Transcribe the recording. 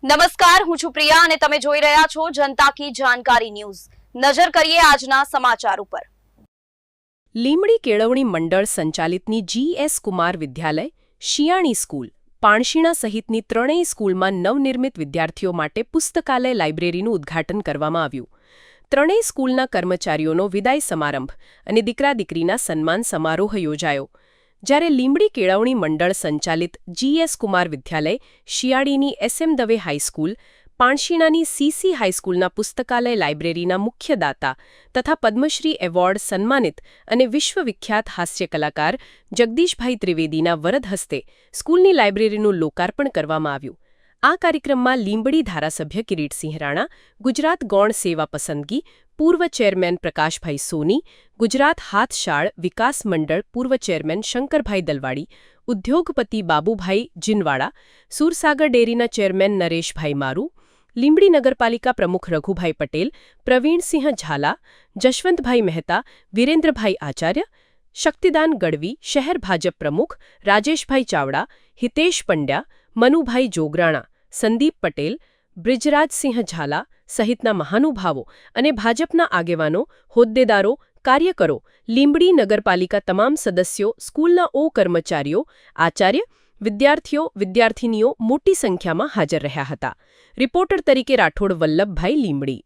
નમસ્કાર, હું છું પ્રિયા અને તમે જોઈ રહ્યા છો જનતા કી જાણકારી ન્યૂઝ। નજર કરીએ આજના સમાચાર ઉપર। લીંબડી કેળવણી મંડળ સંચાલિતની GS કુમાર વિદ્યાલય, શિયાણી સ્કૂલ, પાણશીણા સહિતની ત્રણેય સ્કૂલમાં નવનિર્મિત વિદ્યાર્થીઓ માટે પુસ્તકાલય લાઇબ્રેરીનું ઉદ્ઘાટન કરવામાં આવ્યું। ત્રણેય સ્કૂલના કર્મચારીઓનો વિદાય સમારંભ અને દીકરા-દીકરીના સન્માન સમારોહ યોજાયો। જ્યારે લીંબડી કેળવણી મંડળ સંચાલિત GS કુમાર વિદ્યાલય, શિયાળીની SM દવે હાઈસ્કૂલ, પાણશીણાની CC હાઈસ્કૂલના પુસ્તકાલય લાઇબ્રેરીના મુખ્ય દાતા તથા પદ્મશ્રી એવોર્ડ સન્માનિત અને વિશ્વવિખ્યાત હાસ્ય કલાકાર જગદીશભાઈ ત્રિવેદીના વરદ હસ્તે સ્કૂલની લાઇબ્રેરીનું લોકાર્પણ કરવામાં આવ્યું। આ કાર્યક્રમમાં લીંબડી ધારાસભ્ય કિરીટસિંહ રાણા, ગુજરાત ગૌણ સેવા પસંદગી પૂર્વ ચેરમેન પ્રકાશભાઈ સોની, ગુજરાત હાથશાળ વિકાસ મંડળ પૂર્વ ચેરમેન શંકરભાઈ દલવાડી, ઉદ્યોગપતિ બાબુભાઈ જીનવાડા, સુરસાગર ડેરીના ચેરમેન નરેશભાઈ મારુ, લીંબડી નગરપાલિકા પ્રમુખ રઘુભાઈ પટેલ, પ્રવીણસિંહ ઝાલા, જશવંતભાઈ મહેતા, વિરેન્દ્રભાઈ આચાર્ય, શક્તિદાન ગઢવી, શહેર ભાજપ પ્રમુખ રાજેશભાઈ ચાવડા, હિતેશ પંડ્યા, મનુભાઈ જોગરાણા, સંદીપ પટેલ, બ્રિજરાજસિંહ ઝાલા સહિતના મહાનુભાવો અને ભાજપના આગેવાનો, હોદ્દેદારો, કાર્યકરો, લીંબડી નગરપાલિકા તમામ સદસ્યો, સ્કૂલના કર્મચારીઓ, આચાર્ય, વિદ્યાર્થીઓ, વિદ્યાર્થિનીઓ મોટી સંખ્યામાં હાજર રહ્યા હતા। રિપોર્ટર તરીકે રાઠોડ વલ્લભભાઈ, લીંબડી।